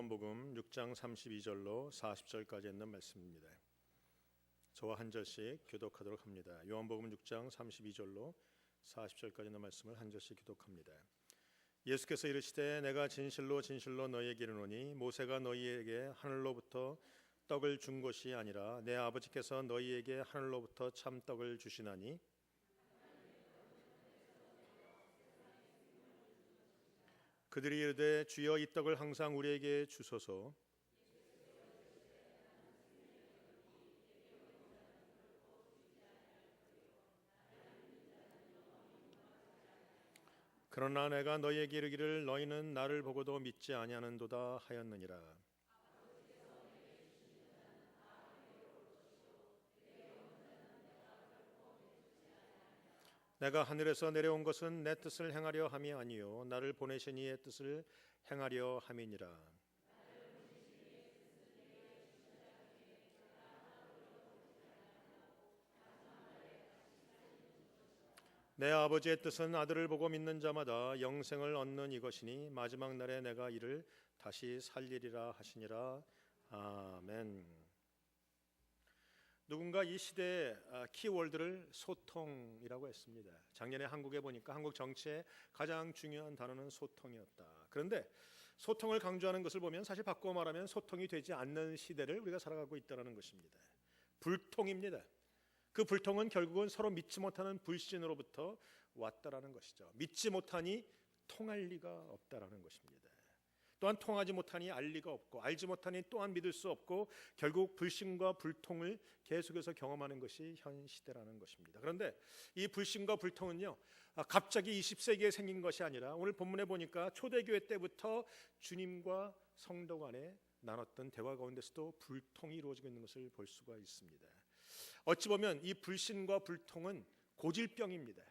요한복음 6장 32절로 40절까지 있는 말씀입니다. 저와 한 절씩 교독하도록 합니다. 요한복음 6장 32절로 40절까지 있는 말씀을 한 절씩 교독합니다. 예수께서 이르시되 내가 진실로 진실로 너희에게 이르노니 모세가 너희에게 하늘로부터 떡을 준 것이 아니라 내 아버지께서 너희에게 하늘로부터 참 떡을 주시나니 그들이 이르되 주여 이 떡을 항상 우리에게 주소서. 그러나 내가 너희에게 이르기를 너희는 나를 보고도 믿지 아니하는도다 하였느니라. 내가 하늘에서 내려온 것은 내 뜻을 행하려 함이 아니요 나를 보내신 이의 뜻을 행하려 함이니라. 내 아버지의 뜻은 아들을 보고 믿는 자마다 영생을 얻는 이것이니 마지막 날에 내가 이를 다시 살리리라 하시니라. 아멘. 누군가 이 시대의 키워드를 소통이라고 했습니다. 작년에 한국에 보니까 한국 정치의 가장 중요한 단어는 소통이었다. 그런데 소통을 강조하는 것을 보면 사실 바꾸어 말하면 소통이 되지 않는 시대를 우리가 살아가고 있다는 것입니다. 불통입니다. 그 불통은 결국은 서로 믿지 못하는 불신으로부터 왔다라는 것이죠. 믿지 못하니 통할 리가 없다라는 것입니다. 또한 통하지 못하니 알 리가 없고 알지 못하니 또한 믿을 수 없고 결국 불신과 불통을 계속해서 경험하는 것이 현 시대라는 것입니다. 그런데 이 불신과 불통은요 갑자기 20세기에 생긴 것이 아니라 오늘 본문에 보니까 초대교회 때부터 주님과 성도 간에 나눴던 대화 가운데서도 불통이 이루어지고 있는 것을 볼 수가 있습니다. 어찌 보면 이 불신과 불통은 고질병입니다.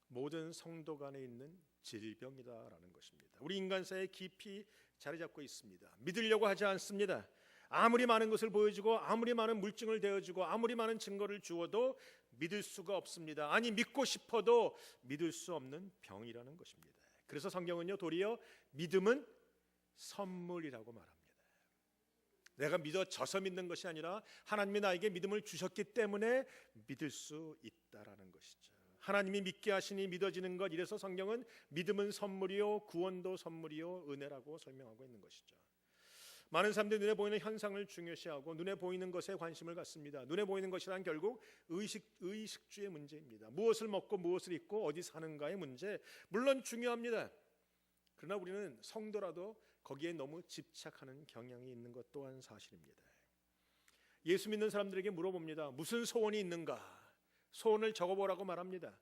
모든 성도 간에 있는 질병이다라는 것입니다. 우리 인간사에 깊이 자리 잡고 있습니다. 믿으려고 하지 않습니다. 아무리 많은 것을 보여주고 아무리 많은 물증을 대어주고 아무리 많은 증거를 주어도 믿을 수가 없습니다. 아니 믿고 싶어도 믿을 수 없는 병이라는 것입니다. 그래서 성경은요 도리어 믿음은 선물이라고 말합니다. 내가 믿어져서 믿는 것이 아니라 하나님이 나에게 믿음을 주셨기 때문에 믿을 수 있다라는 것이죠. 하나님이 믿게 하시니 믿어지는 것, 이래서 성경은 믿음은 선물이요 구원도 선물이요 은혜라고 설명하고 있는 것이죠. 많은 사람들이 눈에 보이는 현상을 중요시하고 눈에 보이는 것에 관심을 갖습니다. 눈에 보이는 것이란 결국 의식주의 문제입니다. 무엇을 먹고 무엇을 입고 어디 사는가의 문제, 물론 중요합니다. 그러나 우리는 성도라도 거기에 너무 집착하는 경향이 있는 것 또한 사실입니다. 예수 믿는 사람들에게 물어봅니다. 무슨 소원이 있는가? 소원을 적어보라고 말합니다.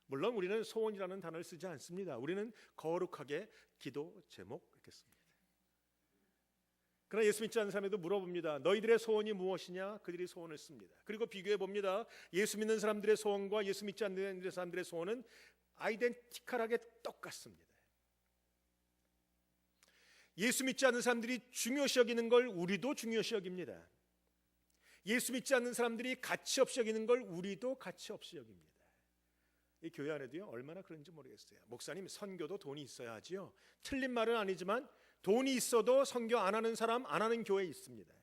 물론 우리는 소원이라는 단어를 쓰지 않습니다. 우리는 거룩하게 기도 제목 읽겠습니다. 그러나 예수 믿지 않는 사람에도 물어봅니다. 너희들의 소원이 무엇이냐? 그들이 소원을 씁니다. 그리고 비교해 봅니다. 예수 믿는 사람들의 소원과 예수 믿지 않는 사람들의 소원은 아이덴티컬하게 똑같습니다. 예수 믿지 않는 사람들이 중요시 여기는 걸 우리도 중요시 여깁니다. 예수 믿지 않는 사람들이 가치 없이 여기는 걸 우리도 가치 없이 여깁니다. 이 교회 안에도요 얼마나 그런지 모르겠어요. 목사님 선교도 돈이 있어야 하지요. 틀린 말은 아니지만 돈이 있어도 선교 안 하는 사람 안 하는 교회 있습니다.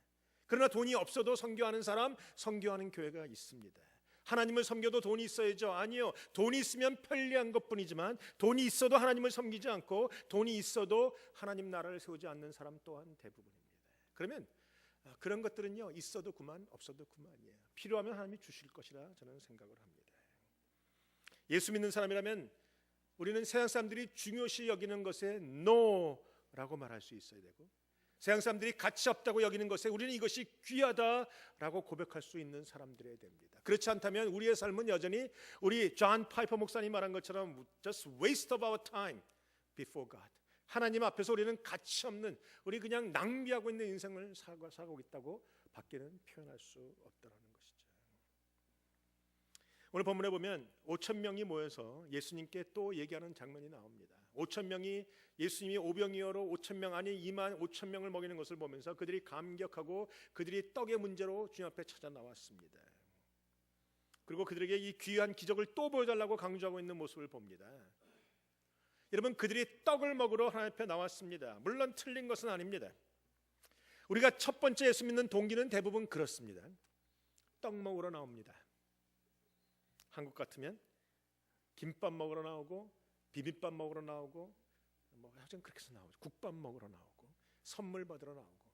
그러나 돈이 없어도 선교하는 사람 선교하는 교회가 있습니다. 하나님을 섬겨도 돈이 있어야죠. 아니요. 돈이 있으면 편리한 것뿐이지만 돈이 있어도 하나님을 섬기지 않고 돈이 있어도 하나님 나라를 세우지 않는 사람 또한 대부분입니다. 그러면 그런 것들은요 있어도 그만 없어도 그만이에요. 필요하면 하나님이 주실 것이라 저는 생각을 합니다. 예수 믿는 사람이라면 우리는 세상 사람들이 중요시 여기는 것에 NO라고 말할 수 있어야 되고 세상 사람들이 가치 없다고 여기는 것에 우리는 이것이 귀하다라고 고백할 수 있는 사람들이어야 됩니다. 그렇지 않다면 우리의 삶은 여전히 우리 존 파이퍼 목사님 말한 것처럼 just waste of our time before God. 하나님 앞에서 우리는 가치 없는 우리 그냥 낭비하고 있는 인생을 살고 있다고 밖에는 표현할 수 없다는 것이죠. 오늘 본문에 보면 5,000명이 모여서 예수님께 또 얘기하는 장면이 나옵니다. 5,000명이 예수님이 오병이어로 5,000명 아니 2만 5,000명을 먹이는 것을 보면서 그들이 감격하고 그들이 떡의 문제로 주님 앞에 찾아 나왔습니다. 그리고 그들에게 이 귀한 기적을 또 보여달라고 강조하고 있는 모습을 봅니다. 여러분, 그들이 떡을 먹으러 하나님 앞에 나왔습니다. 물론 틀린 것은 아닙니다. 우리가 첫 번째 예수 믿는 동기는 대부분 그렇습니다. 떡 먹으러 나옵니다. 한국 같으면 김밥 먹으러 나오고 비빔밥 먹으러 나오고 하여튼 그렇게 해서 나오죠. 국밥 먹으러 나오고 선물 받으러 나오고.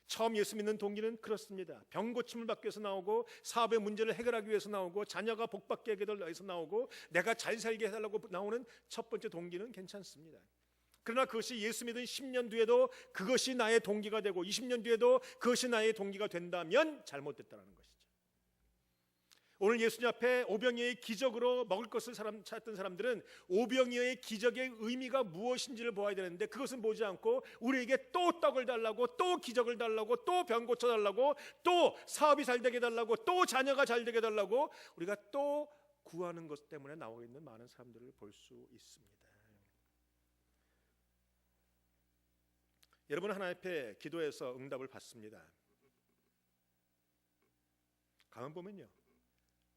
처음 예수 믿는 동기는 그렇습니다. 병 고침을 받기 위해서 나오고, 사업의 문제를 해결하기 위해서 나오고, 자녀가 복받게 하기 위해서 나오고, 내가 잘 살게 해달라고 나오는 첫 번째 동기는 괜찮습니다. 그러나 그것이 예수 믿은 10년 뒤에도 그것이 나의 동기가 되고 20년 뒤에도 그것이 나의 동기가 된다면 잘못됐다는 것이죠. 오늘 예수님 앞에 오병이어의 기적으로 먹을 것을 찾았던 사람들은 오병이어의 기적의 의미가 무엇인지를 보아야 되는데, 그것은 보지 않고 우리에게 또 떡을 달라고, 또 기적을 달라고, 또 병 고쳐달라고, 또 사업이 잘 되게 달라고, 또 자녀가 잘 되게 달라고 우리가 또 구하는 것 때문에 나오고 있는 많은 사람들을 볼 수 있습니다. 여러분, 하나님 앞에 기도해서 응답을 받습니다. 가만 보면요,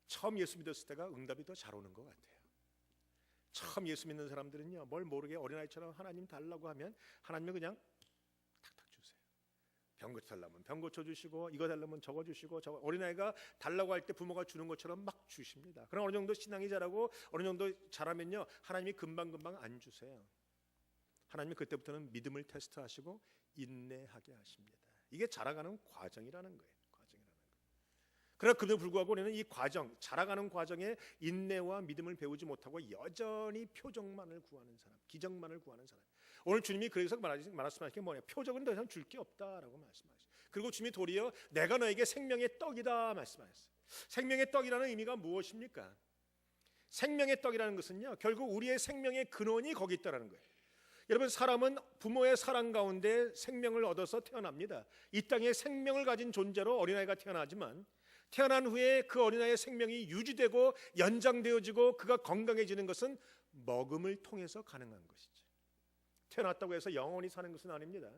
처음 예수 믿었을 때가 응답이 더 잘 오는 것 같아요. 처음 예수 믿는 사람들은요, 뭘 모르게 어린아이처럼 하나님 달라고 하면 하나님은 그냥 탁탁 주세요. 병 고쳐달라면 병 고쳐주시고, 이거 달라면 저거 주시고, 어린아이가 달라고 할 때 부모가 주는 것처럼 막 주십니다. 그럼 어느 정도 신앙이 자라고 어느 정도 자라면요, 하나님이 금방금방 안 주세요. 하나님이 그때부터는 믿음을 테스트하시고 인내하게 하십니다. 이게 자라가는 과정이라는 거예요. 그러나 그럼에도 불구하고 우리는 이 과정, 자라가는 과정에 인내와 믿음을 배우지 못하고 여전히 표적만을 구하는 사람, 기적만을 구하는 사람. 오늘 주님이 그래서 말씀하신 게 뭐냐? 표적은 더 이상 줄 게 없다라고 말씀하셨어요. 그리고 주님이 도리어 내가 너에게 생명의 떡이다 말씀하셨어요. 생명의 떡이라는 의미가 무엇입니까? 생명의 떡이라는 것은요, 결국 우리의 생명의 근원이 거기 있다라는 거예요. 여러분, 사람은 부모의 사랑 가운데 생명을 얻어서 태어납니다. 이 땅에 생명을 가진 존재로 어린아이가 태어나지만, 태어난 후에 그 어린아이의 생명이 유지되고 연장되어지고 그가 건강해지는 것은 먹음을 통해서 가능한 것이죠. 태어났다고 해서 영원히 사는 것은 아닙니다.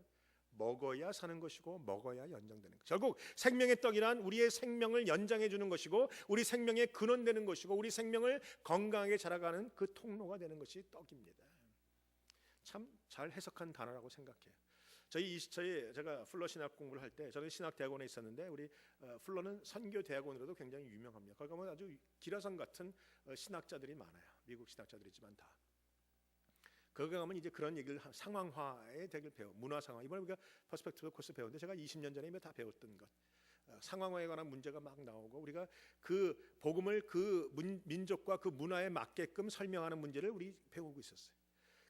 먹어야 사는 것이고 먹어야 연장되는 것. 결국 생명의 떡이란 우리의 생명을 연장해 주는 것이고, 우리 생명의 근원 되는 것이고, 우리 생명을 건강하게 자라가는 그 통로가 되는 것이 떡입니다. 참 잘 해석한 단어라고 생각해요. 제가 풀러 신학 공부를 할 때, 저는 신학 대학원에 있었는데, 우리 풀러는 선교 대학원으로도 굉장히 유명합니다. 거기 가면 아주 기라성 같은 신학자들이 많아요. 미국 신학자들이지만 다. 거기 가면 이제 그런 얘기를 상황화의 대를 배워, 문화 상황. 이번에 우리가 퍼스펙티브 코스 배웠는데, 제가 20년 전에 다 배웠던 것. 상황화에 관한 문제가 막 나오고, 우리가 그 복음을 그 민족과 그 문화에 맞게끔 설명하는 문제를 우리 배우고 있었어요.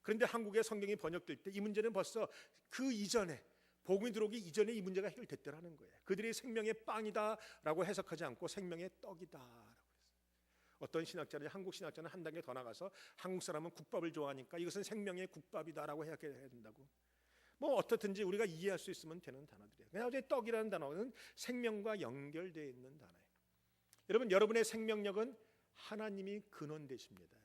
그런데 한국의 성경이 번역될 때 이 문제는 벌써 그 이전에, 복음이 들어오기 이전에 이 문제가 해결됐더라는 거예요. 그들이 생명의 빵이다라고 해석하지 않고 생명의 떡이다라고 했어요. 어떤 신학자는, 한국 신학자는 한 단계 더 나가서 한국 사람은 국밥을 좋아하니까 이것은 생명의 국밥이다라고 해야 된다고. 어떻든지 우리가 이해할 수 있으면 되는 단어들이에요. 그냥 어제 떡이라는 단어는 생명과 연결되어 있는 단어예요. 여러분, 여러분의 생명력은 하나님이 근원 되십니다.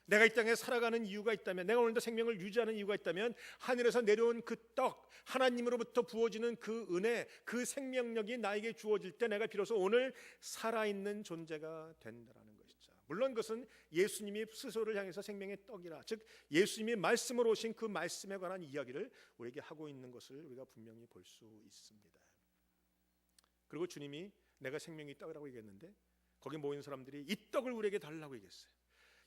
내가 이 땅에 살아가는 이유가 있다면, 내가 오늘도 생명을 유지하는 이유가 있다면, 하늘에서 내려온 그 떡, 하나님으로부터 부어지는 그 은혜, 그 생명력이 나에게 주어질 때 내가 비로소 오늘 살아있는 존재가 된다는 것이죠. 물론 그것은 예수님이 스스로를 향해서 생명의 떡이라, 즉 예수님이 말씀으로 오신 그 말씀에 관한 이야기를 우리에게 하고 있는 것을 우리가 분명히 볼 수 있습니다. 그리고 주님이 내가 생명의 떡이라고 얘기했는데, 거기 모인 사람들이 이 떡을 우리에게 달라고 얘기했어요.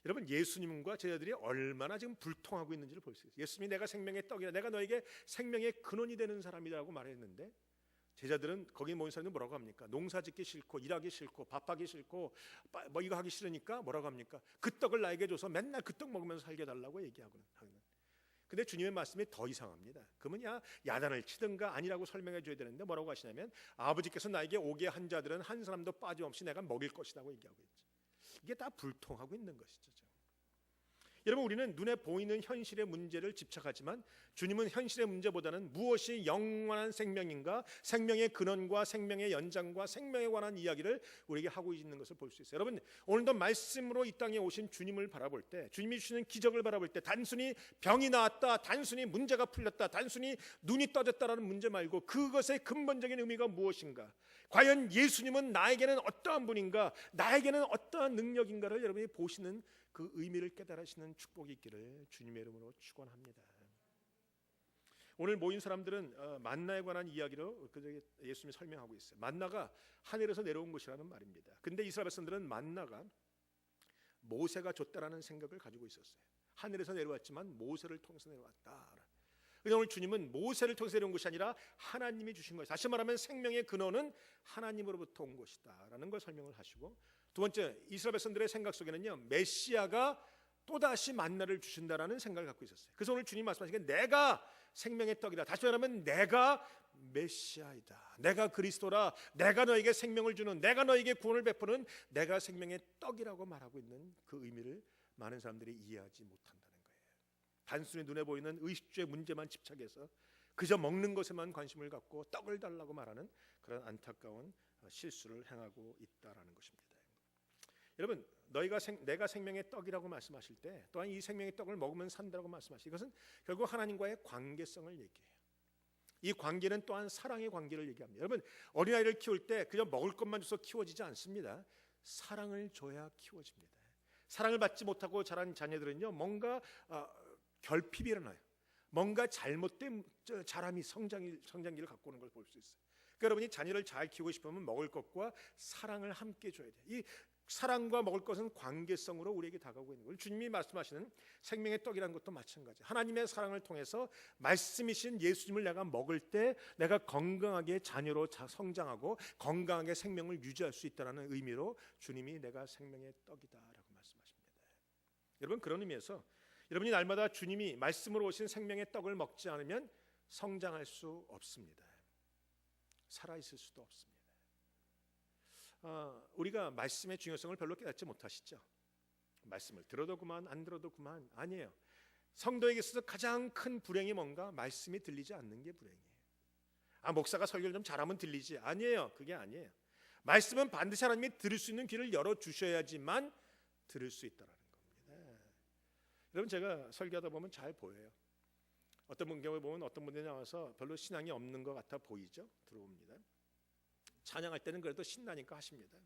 여러분, 예수님과 제자들이 얼마나 지금 불통하고 있는지를 볼 수 있어요. 예수님이 내가 생명의 떡이라, 내가 너에게 생명의 근원이 되는 사람이라고 말했는데, 제자들은, 거기 모인 사람들은 뭐라고 합니까? 농사 짓기 싫고 일하기 싫고 밥하기 싫고 이거 하기 싫으니까 뭐라고 합니까? 그 떡을 나에게 줘서 맨날 그 떡 먹으면서 살게 달라고 얘기하고는. 근데 주님의 말씀이 더 이상합니다. 그러면 야단을 치든가 아니라고 설명해 줘야 되는데, 뭐라고 하시냐면, 아버지께서 나에게 오게 한 자들은 한 사람도 빠짐없이 내가 먹일 것이라고 얘기하고 있죠. 이게 다 불통하고 있는 것이죠. 여러분, 우리는 눈에 보이는 현실의 문제를 집착하지만, 주님은 현실의 문제보다는 무엇이 영원한 생명인가, 생명의 근원과 생명의 연장과 생명에 관한 이야기를 우리에게 하고 있는 것을 볼 수 있어요. 여러분, 오늘도 말씀으로 이 땅에 오신 주님을 바라볼 때, 주님이 주시는 기적을 바라볼 때, 단순히 병이 나았다, 단순히 문제가 풀렸다, 단순히 눈이 떠졌다라는 문제 말고, 그것의 근본적인 의미가 무엇인가, 과연 예수님은 나에게는 어떠한 분인가, 나에게는 어떠한 능력인가를 여러분이 보시는 그 의미를 깨달으시는 축복이 있기를 주님의 이름으로 축원합니다. 오늘 모인 사람들은 만나에 관한 이야기로 예수님이 설명하고 있어요. 만나가 하늘에서 내려온 것이라는 말입니다. 근데 이스라엘 백성들은 만나가 모세가 줬다라는 생각을 가지고 있었어요. 하늘에서 내려왔지만 모세를 통해서 내려왔다. 그런데 오늘 주님은 모세를 통해서 내려온 것이 아니라 하나님이 주신 것이다. 다시 말하면 생명의 근원은 하나님으로부터 온 것이다 라는 걸 설명을 하시고, 두 번째, 이스라엘 백성들의 생각 속에는요, 메시아가 또다시 만나를 주신다라는 생각을 갖고 있었어요. 그래서 오늘 주님 말씀하시기에 내가 생명의 떡이다. 다시 말하면 내가 메시아이다. 내가 그리스도라. 내가 너에게 생명을 주는, 내가 너에게 구원을 베푸는 내가 생명의 떡이라고 말하고 있는 그 의미를 많은 사람들이 이해하지 못한다는 거예요. 단순히 눈에 보이는 의식주의 문제만 집착해서 그저 먹는 것에만 관심을 갖고 떡을 달라고 말하는 그런 안타까운 실수를 행하고 있다라는 것입니다. 여러분, 내가 생명의 떡이라고 말씀하실 때 또한 이 생명의 떡을 먹으면 산다라고 말씀하시죠. 이것은 결국 하나님과의 관계성을 얘기해요. 이 관계는 또한 사랑의 관계를 얘기합니다. 여러분, 어린아이를 키울 때 그냥 먹을 것만 줘서 키워지지 않습니다. 사랑을 줘야 키워집니다. 사랑을 받지 못하고 자란 자녀들은요, 뭔가 결핍이 일어나요. 뭔가 잘못된 자람이 성장기를 갖고 오는 걸 볼 수 있어요. 그러니까 여러분이 자녀를 잘 키우고 싶으면 먹을 것과 사랑을 함께 줘야 돼요. 이 사랑과 먹을 것은 관계성으로 우리에게 다가오고 있는 거예요. 주님이 말씀하시는 생명의 떡이라는 것도 마찬가지예요. 하나님의 사랑을 통해서 말씀이신 예수님을 내가 먹을 때 내가 건강하게 자녀로 성장하고 건강하게 생명을 유지할 수 있다는 의미로 주님이 내가 생명의 떡이다라고 말씀하십니다. 여러분, 그런 의미에서 여러분이 날마다 주님이 말씀으로 오신 생명의 떡을 먹지 않으면 성장할 수 없습니다. 살아있을 수도 없습니다. 우리가 말씀의 중요성을 별로 깨닫지 못하시죠? 말씀을 들어도 그만, 안 들어도 그만. 아니에요. 성도에게 있어서 가장 큰 불행이 뭔가? 말씀이 들리지 않는 게 불행이에요. 목사가 설교를 좀 잘하면 들리지. 아니에요. 그게 아니에요. 말씀은 반드시 하나님이 들을 수 있는 귀를 열어주셔야지만 들을 수 있다는 겁니다. 여러분, 제가 설교하다 보면 잘 보여요. 어떤 경우에 보면 어떤 분들이 나와서 별로 신앙이 없는 것 같아 보이죠? 들어옵니다. 찬양할 때는 그래도 신나니까 하십니다.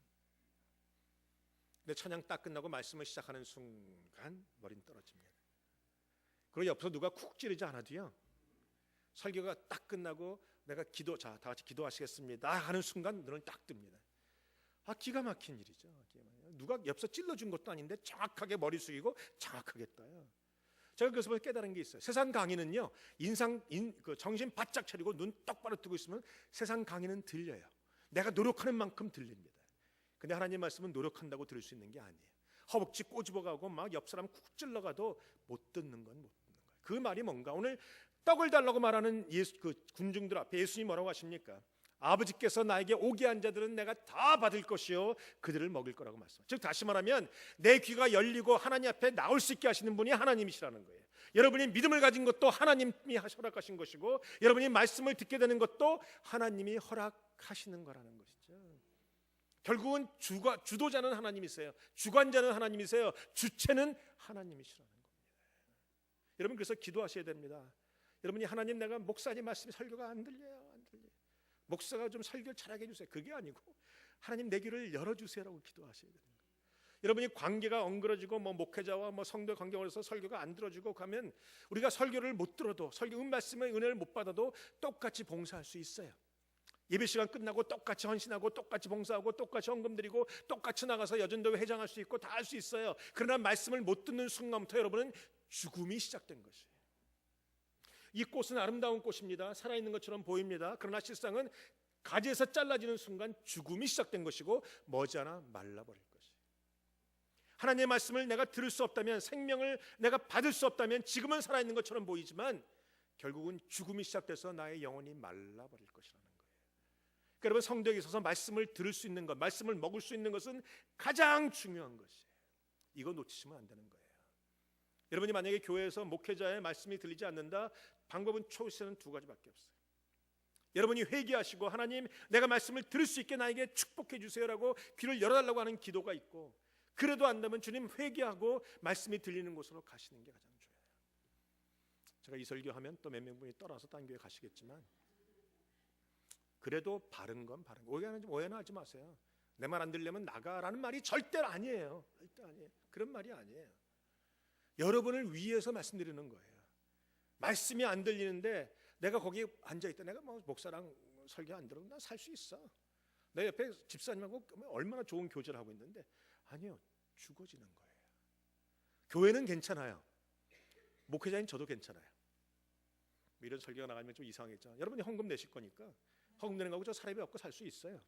근데 찬양 딱 끝나고 말씀을 시작하는 순간 머리는 떨어집니다. 그리고 옆에서 누가 쿡 찌르지 않아도요, 설교가 딱 끝나고 내가 다 같이 기도하시겠습니다 하는 순간 눈을 딱 뜹니다. 기가 막힌 일이죠. 누가 옆에서 찔러준 것도 아닌데 정확하게 머리 숙이고 정확하게 떠요. 제가 그래서 깨달은 게 있어요. 세상 강의는요, 정신 바짝 차리고 눈 똑바로 뜨고 있으면 세상 강의는 들려요. 내가 노력하는 만큼 들립니다. 근데 하나님 말씀은 노력한다고 들을 수 있는 게 아니에요. 허벅지 꼬집어가고 막 옆 사람 쿡 찔러가도 못 듣는 건 못 듣는 거예요. 그 말이 뭔가? 오늘 떡을 달라고 말하는 군중들 앞에 예수님이 뭐라고 하십니까? 아버지께서 나에게 오게 한 자들은 내가 다 받을 것이요 그들을 먹일 거라고 말씀하세요. 즉 다시 말하면 내 귀가 열리고 하나님 앞에 나올 수 있게 하시는 분이 하나님이시라는 거예요. 여러분이 믿음을 가진 것도 하나님이 허락하신 것이고, 여러분이 말씀을 듣게 되는 것도 하나님이 허락하시는 거라는 것이죠. 결국은 주도자는 하나님이세요. 주관자는 하나님이세요. 주체는 하나님이시라는 겁니다. 여러분, 그래서 기도하셔야 됩니다. 여러분이 하나님, 내가 목사님 말씀이 설교가 안 들려요. 목사가 좀 설교를 잘하게 해주세요. 그게 아니고 하나님 내 귀를 열어주세요라고 기도하셔야 됩니다. 여러분이 관계가 엉그러지고 목회자와 성도의 관계가 어려서 설교가 안 들어지고 가면 우리가 설교를 못 들어도, 말씀의 은혜를 못 받아도 똑같이 봉사할 수 있어요. 예배 시간 끝나고 똑같이 헌신하고 똑같이 봉사하고 똑같이 헌금 드리고 똑같이 나가서 여전도회 회장할 수 있고 다 할 수 있어요. 그러나 말씀을 못 듣는 순간부터 여러분은 죽음이 시작된 것이에요. 이 꽃은 아름다운 꽃입니다. 살아있는 것처럼 보입니다. 그러나 실상은 가지에서 잘라지는 순간 죽음이 시작된 것이고 머지않아 말라버릴 것이에요. 하나님의 말씀을 내가 들을 수 없다면, 생명을 내가 받을 수 없다면 지금은 살아있는 것처럼 보이지만 결국은 죽음이 시작돼서 나의 영혼이 말라버릴 것이라는 거예요. 그러니까 여러분, 성도에게 있어서 말씀을 들을 수 있는 것, 말씀을 먹을 수 있는 것은 가장 중요한 것이에요. 이거 놓치시면 안 되는 거예요. 여러분이 만약에 교회에서 목회자의 말씀이 들리지 않는다, 방법은 초시에는 두 가지밖에 없어요. 여러분이 회개하시고 하나님, 내가 말씀을 들을 수 있게 나에게 축복해 주세요라고 귀를 열어달라고 하는 기도가 있고, 그래도 안 되면 주님 회개하고 말씀이 들리는 곳으로 가시는 게 가장 중요해요. 제가 이 설교하면 또 몇 명분이 떠나서 딴 교회 가시겠지만, 그래도 바른 건 바른 거. 오해는 하지 마세요. 내 말 안 들려면 나가라는 말이 절대 아니에요. 절대 아니에요. 그런 말이 아니에요. 여러분을 위해서 말씀드리는 거예요. 말씀이 안 들리는데 내가 거기 앉아있다. 내가 뭐 목사랑 설교 안 들어도 난 살 수 있어. 내 옆에 집사님하고 얼마나 좋은 교제를 하고 있는데 아니요. 죽어지는 거예요. 교회는 괜찮아요. 목회자인 저도 괜찮아요. 이런 설교가 나가면 좀 이상하겠죠. 여러분이 헌금 내실 거니까 헌금 내는 거고 저 사람이 없고 살 수 있어요.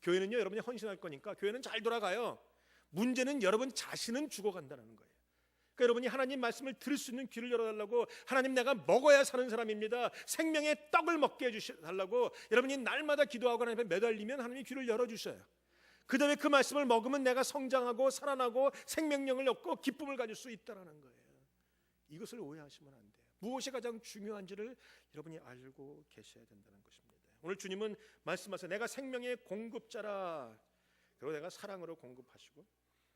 교회는요, 여러분이 헌신할 거니까 교회는 잘 돌아가요. 문제는 여러분 자신은 죽어간다는 거예요. 그러니까 여러분이 하나님 말씀을 들을 수 있는 귀를 열어달라고, 하나님 내가 먹어야 사는 사람입니다. 생명의 떡을 먹게 해주달라고 여러분이 날마다 기도하고 하나님 앞에 매달리면 하나님이 귀를 열어주셔요. 그 다음에 그 말씀을 먹으면 내가 성장하고 살아나고 생명력을 얻고 기쁨을 가질 수 있다는 거예요. 이것을 오해하시면 안 돼요. 무엇이 가장 중요한지를 여러분이 알고 계셔야 된다는 것입니다. 오늘 주님은 말씀하세요. 내가 생명의 공급자라. 그리고 내가 사랑으로 공급하시고,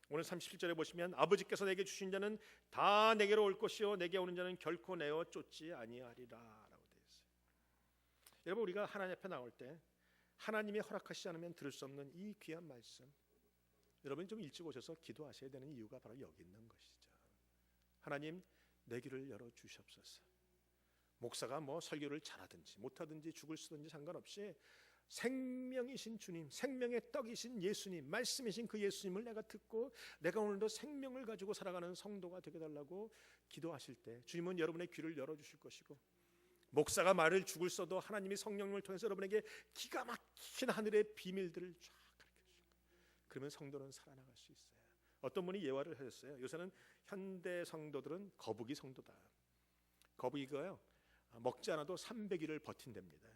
오늘 37절에 보시면 아버지께서 내게 주신 자는 다 내게로 올 것이요 내게 오는 자는 결코 내어 쫓지 아니하리라 라고 되어 있어요. 여러분, 우리가 하나님 앞에 나올 때 하나님이 허락하시지 않으면 들을 수 없는 이 귀한 말씀, 여러분이 좀 일찍 오셔서 기도하셔야 되는 이유가 바로 여기 있는 것이죠. 하나님, 내 귀를 열어주시옵소서. 목사가 뭐 설교를 잘하든지 못하든지 죽을 쓰든지 상관없이 생명이신 주님, 생명의 떡이신 예수님, 말씀이신 그 예수님을 내가 듣고 내가 오늘도 생명을 가지고 살아가는 성도가 되게 달라고 기도하실 때 주님은 여러분의 귀를 열어주실 것이고, 목사가 말을 죽을 써도 하나님이 성령님을 통해서 여러분에게 기가 막힌 하늘의 비밀들을 쫙 가르쳐주실 거예요. 그러면 성도는 살아나갈 수 있어요. 어떤 분이 예화를 하셨어요. 요새는 현대 성도들은 거북이 성도다. 거북이가요, 먹지 않아도 300일을 버틴답니다.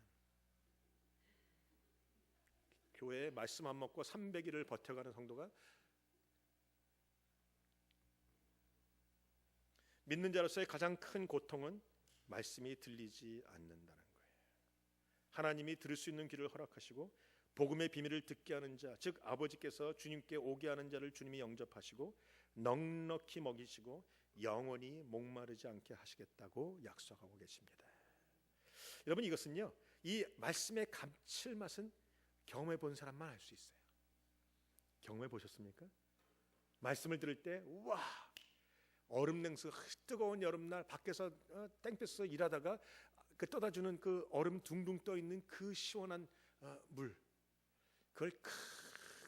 교회에 말씀 안 먹고 300일을 버텨가는 성도가, 믿는 자로서의 가장 큰 고통은 말씀이 들리지 않는다는 거예요. 하나님이 들을 수 있는 귀를 허락하시고 복음의 비밀을 듣게 하는 자, 즉 아버지께서 주님께 오게 하는 자를 주님이 영접하시고 넉넉히 먹이시고 영원히 목마르지 않게 하시겠다고 약속하고 계십니다. 여러분, 이것은요, 이 말씀의 감칠맛은 경험해 본 사람만 알 수 있어요. 경험해 보셨습니까? 말씀을 들을 때 우와, 얼음 냉수, 뜨거운 여름날 밖에서 땡볕에서 일하다가 그 떠다주는 그 얼음 둥둥 떠 있는 그 시원한 물, 그걸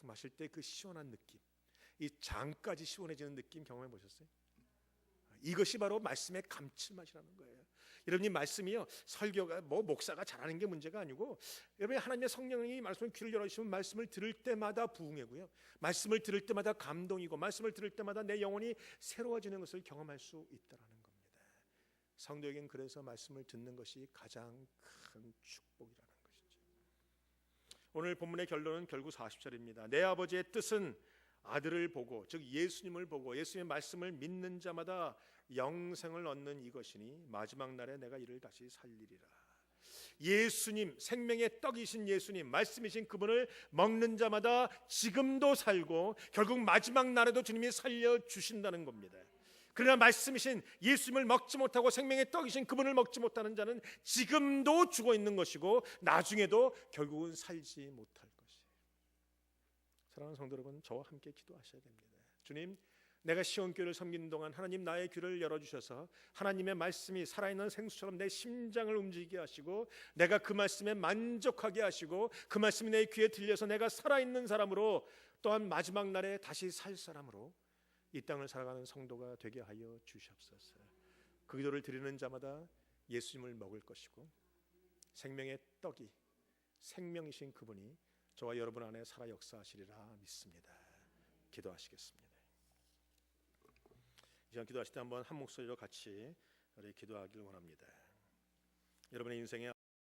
마실 때 그 시원한 느낌, 이 장까지 시원해지는 느낌 경험해 보셨어요? 이것이 바로 말씀의 감칠맛이라는 거예요. 여러분이 말씀이요, 설교가 뭐 목사가 잘하는 게 문제가 아니고, 여러분이 하나님의 성령이 말씀을 귀를 열어주시면 말씀을 들을 때마다 부흥이고요, 말씀을 들을 때마다 감동이고, 말씀을 들을 때마다 내 영혼이 새로워지는 것을 경험할 수 있다는 겁니다. 성도에겐 그래서 말씀을 듣는 것이 가장 큰 축복이라는 것이죠. 오늘 본문의 결론은 결국 40절입니다. 내 아버지의 뜻은 아들을 보고, 즉 예수님을 보고 예수님의 말씀을 믿는 자마다 영생을 얻는 이것이니 마지막 날에 내가 이를 다시 살리리라. 예수님, 생명의 떡이신 예수님, 말씀이신 그분을 먹는 자마다 지금도 살고 결국 마지막 날에도 주님이 살려주신다는 겁니다. 그러나 말씀이신 예수님을 먹지 못하고 생명의 떡이신 그분을 먹지 못하는 자는 지금도 죽어 있는 것이고 나중에도 결국은 살지 못할 것이에요. 사랑하는 성도 여러분, 저와 함께 기도하셔야 됩니다. 주님, 내가 시온교회를 섬기는 동안 하나님 나의 귀를 열어주셔서 하나님의 말씀이 살아있는 생수처럼 내 심장을 움직이게 하시고 내가 그 말씀에 만족하게 하시고 그 말씀이 내 귀에 들려서 내가 살아있는 사람으로, 또한 마지막 날에 다시 살 사람으로 이 땅을 살아가는 성도가 되게 하여 주시옵소서. 그 기도를 드리는 자마다 예수님을 먹을 것이고 생명의 떡이 생명이신 그분이 저와 여러분 안에 살아 역사하시리라 믿습니다. 기도하시겠습니다. 이시간 기도하실 때 한번 한 목소리로 같이 우리 기도하길 원합니다. 여러분의 인생에